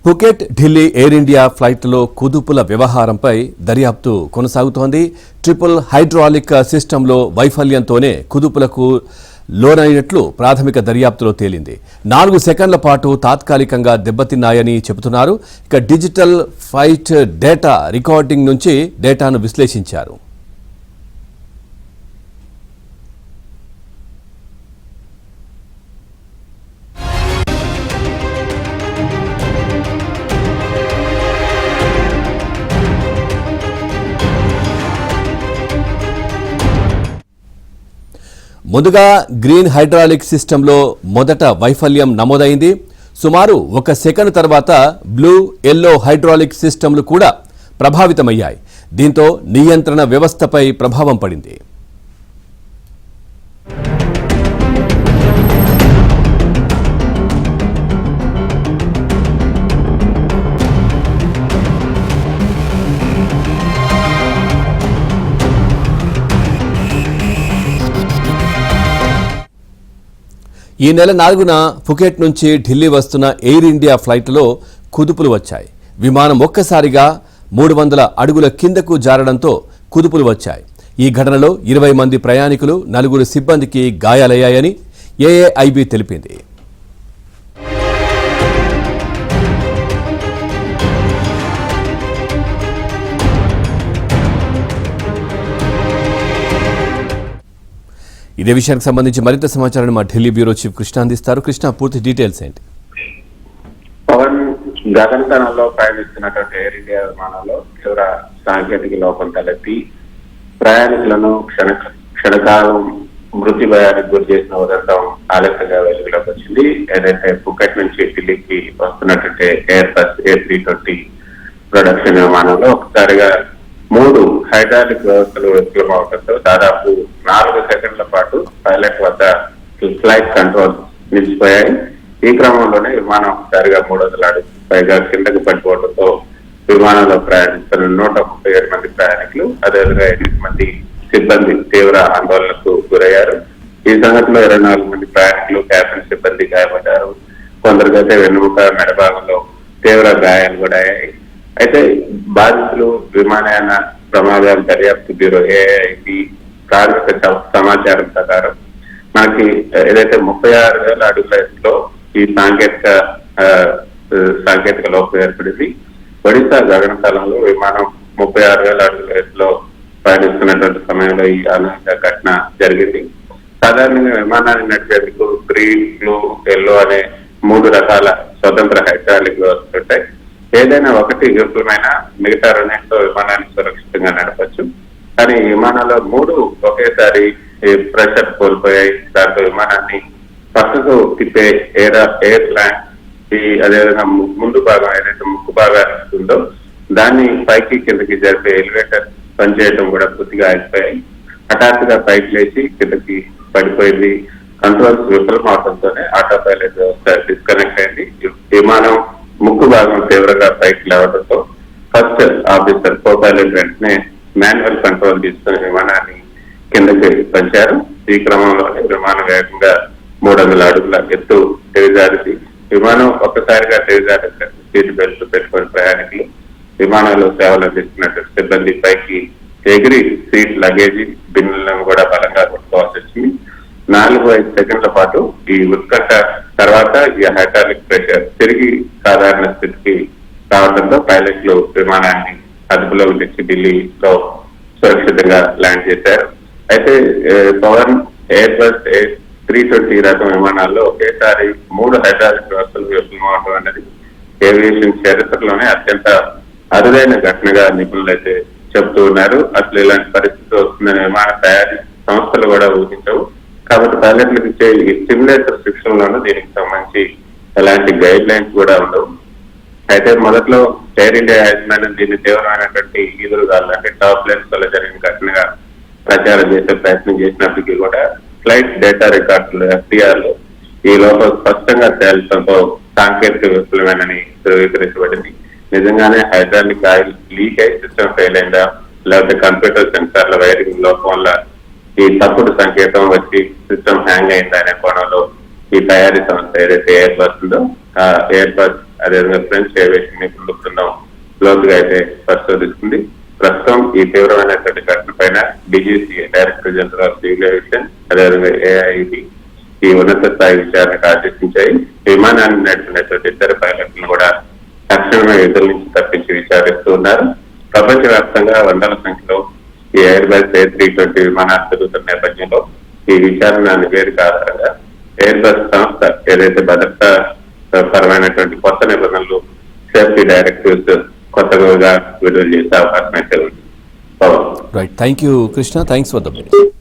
Phuket Delhi air India ఫ్లైట్లో కుదుపుల వ్యవహారంపై దర్యాప్తు కొనసాగుతోంది. ట్రిపుల్ హైడ్రాలిక్ సిస్టంలో వైఫల్యంతోనే కుదుపులకు లోనైనట్లు ప్రాథమిక దర్యాప్తులో తేలింది. 4 సెకండ్ల పాటు తాత్కాలికంగా దెబ్బతిన్నాయని చెబుతున్నారు. ఇక డిజిటల్ ఫ్లైట్ డేటా రికార్డింగ్ నుంచి డేటాను విశ్లేషించారు. ముందుగా గ్రీన్ హైడ్రాలిక్ సిస్టంలో మొదట వైఫల్యం నమోదైంది. సుమారు 1 సెకండ్ తర్వాత బ్లూ, ఎల్లో హైడ్రాలిక్ సిస్టంలు కూడా ప్రభావితమయ్యాయి. దీంతో నియంత్రణ వ్యవస్థపై ప్రభావం పడింది. ఈ నెల 4న ఫుకెట్ నుంచి ఢిల్లీ వస్తున్న ఎయిర్ ఇండియా ఫ్లైట్లో కుదుపులు వచ్చాయి. విమానం ఒక్కసారిగా 300 అడుగుల కిందకు జారడంతో కుదుపులు వచ్చాయి. ఈ ఘటనలో 20 మంది ప్రయాణికులు, 4 సిబ్బందికి గాయాలయ్యాయని ఏఏఐబీ తెలిపింది. ఇదే విషయానికి సంబంధించి మరింత సమాచారాన్ని మా ఢిల్లీ బ్యూరో చీఫ్ కృష్ణ అందిస్తారు. కృష్ణ, పూర్తి డీటెయిల్స్ ఏంటి? పవన్, గగనతలంలో ప్రయాణిస్తున్నటువంటి ఎయిర్ ఇండియా విమానంలో తీవ్ర సాంకేతిక లోపం తలెత్తి ప్రయాణికులను క్షణకాలం మృతి భయానికి గురి చేసిన ఉదంతం ఆలస్యంగా వెలుగులోకి వచ్చింది. ఏదైతే ఫుకెట్ నుంచి ఢిల్లీకి వస్తున్నటువంటి ఎయిర్ బస్ A320 ప్రొడక్షన్ విమానంలో ఒకసారిగా 3 హైడ్రాలిక్ వ్యవస్థలు విఫలమవడంతో దాదాపు 4 సెకండ్ల పాటు పైలట్ వద్ద ఫ్లైట్ కంట్రోల్ నిలిచిపోయాయి. ఈ క్రమంలోనే విమానం ఒకసారిగా 300 అడుగులు పైగా కిందకు పడిపోవడంతో విమానంలో ప్రయాణిస్తున్న 137 మంది ప్రయాణికులు, అదేవిధంగా 8 మంది సిబ్బంది తీవ్ర ఆందోళనకు గురయ్యారు. ఈ సంఘటనలో 24 మంది ప్రయాణికులు, క్యాబిన్ సిబ్బంది గాయపడ్డారు. కొందరికైతే వెన్నుముక, మెడభాగంలో తీవ్ర గాయాలు కూడా అయ్యాయి. అయితే బాధితులు విమానయాన ప్రమాదాల దర్యాప్తు బ్యూరో ఏఐబీ ప్రాథమిక సమాచారం ప్రకారం మనకి ఏదైతే 36,000 అడుగుల ఎత్తులో ఈ సాంకేతిక లోపం ఏర్పడింది. ఒడిశా గగనతలంలో విమానం 36,000 అడుగుల ఎత్తులో ప్రయాణిస్తున్నటువంటి సమయంలో ఈ అనూహ్య ఘటన జరిగింది. సాధారణంగా విమానాన్ని నడిపేందుకు గ్రీన్, బ్లూ, ఎల్లో అనే 3 రకాల స్వతంత్ర హైడ్రాలిక్ వ్యవస్థలు ఉంటాయి. ఏదైనా ఒకటి విఫలమైనా మిగతా 2 విమానాన్ని సురక్షితంగా నడపచ్చు. కానీ ఈ విమానంలో 3 ఒకేసారి ప్రెషర్ కోల్పోయాయి. దాంతో విమానాన్ని పక్కకు తిప్పే ఎయిర్ ల్యాండ్, అదేవిధంగా ముందు భాగం ఏదైతే ముక్కు భాగాన్ని ఉందో దాన్ని పైకి కిందకి జరిపే ఎలివేటర్ పనిచేయడం కూడా పూర్తిగా ఆగిపోయాయి. హఠాత్తుగా పైకి లేచి కిందకి పడిపోయింది. కంట్రోల్స్ విఫలం అవడంతోనే ఆటో పైలట్ వ్యవస్థ డిస్కనెక్ట్ అయింది. విమానం ముక్కు భాగం తీవ్రంగా పైకి లేవడంతో ఫస్ట్ ఆఫీసర్ కో-పైలట్ వెంటనే మాన్యువల్ కంట్రోల్ తీసుకుని విమానాన్ని కిందకి పంచారు. ఈ క్రమంలోనే విమానం వేగంగా 300 అడుగుల ఎత్తు దిగజారింది. విమానం ఒక్కసారిగా దిగజారి సీట్ బెల్ట్ పెట్టుకుని ప్రయాణికులు, విమానంలో సేవలు అందిస్తున్నట్టు సిబ్బంది పైకి ఎగిరి సీట్, లగేజీ బిన్నులను కూడా బలంగా కొట్టుకోవాల్సి వచ్చింది. 4-5 సెకండ్ల పాటు ఈ ఉత్కంఠ తర్వాత ఈ హైడ్రాలిక్ ప్రెషర్ తిరిగి సాధారణ స్థితికి రావడంతో పైలట్లు విమానాన్ని అదుపులోకి తెచ్చి ఢిల్లీలో సురక్షితంగా ల్యాండ్ చేశారు. అయితే పవన్, ఎయిర్ బస్ A320 రకం విమానాల్లో ఒకేసారి 3 హైడ్రాలిక్ వ్యవస్థలు విఫలమవడం అనేది ఏవియేషన్ చరిత్రలోనే అత్యంత అరుదైన ఘటనగా నిపుణులు అయితే చెబుతూ ఉన్నారు. అసలు ఇలాంటి పరిస్థితి వస్తుందని విమాన తయారీ సంస్థలు కూడా ఊహించవు. కాబట్టి పైలట్లకు ఇచ్చే ఈ సిమ్యులేటర్ శిక్షణలోనూ దీనికి సంబంధించి ఎలాంటి గైడ్ లైన్స్ కూడా ఉండవు. అయితే మొదట్లో ఎయిర్ ఇండియా యాజమాన్యం దీన్ని తీవ్రమైనటువంటి ఈదురుగాలు అంటే టాప్లెన్స్ వల్ల జరిగిన ఘటనగా ప్రచారం చేసే ప్రయత్నం చేసినప్పటికీ కూడా ఫ్లైట్ డేటా రికార్డులు FDRలో ఈ లోపల స్పష్టంగా తేల్చడంతో సాంకేతిక విఫలమేనని ధృవీకరించబడింది. నిజంగానే హైడ్రాలిక్ ఆయిల్ లీక్ అయి సిస్టమ్ ఫెయిల్ అయిందా, లేకపోతే కంప్యూటర్ సెన్సార్ల వైరింగ్ లోపం వల్ల ఈ తప్పుడు సంకేతం వచ్చి సిస్టమ్ హ్యాంగ్ అయిందా అనే కోణంలో ఈ తయారీ సంస్థ ఏదైతే ఎయిర్ బస్ ఉందో ఆ ఎయిర్ బస్ అదేవిధంగా ఫ్రెంచ్ ఏవియేషన్ నిపుణుల బృందం లోతుగా అయితే పరిశోధిస్తుంది. ప్రస్తుతం ఈ తీవ్రమైనటువంటి ఘటన పైన DGC director general of civil aviation అదేవిధంగా ఏఐబి ఈ ఉన్నత స్థాయి విచారణకు ఆదేశించాయి. విమానాన్ని నడిపినటువంటి ఇద్దరు పైలట్లను కూడా తక్షణమే విధుల నుంచి తప్పించి విచారిస్తూ ఉన్నారు. ప్రపంచవ్యాప్తంగా వందల సంఖ్యలో ఈ ఎయిర్ బస్ A320 విమానాలు తిరుగుతున్న నేపథ్యంలో ఈ విచారణ నివేదిక ఆధారంగా ఎయిర్ బస్ సంస్థ ఏదైతే భద్రతా పరమైనటువంటి కొత్త నిబంధనలు సేఫ్టీ డైరెక్టివ్స్ కొత్తగా విడుదల చేసే అవకాశం అయితే ఉంది. Right, thank you Krishna, thanks for the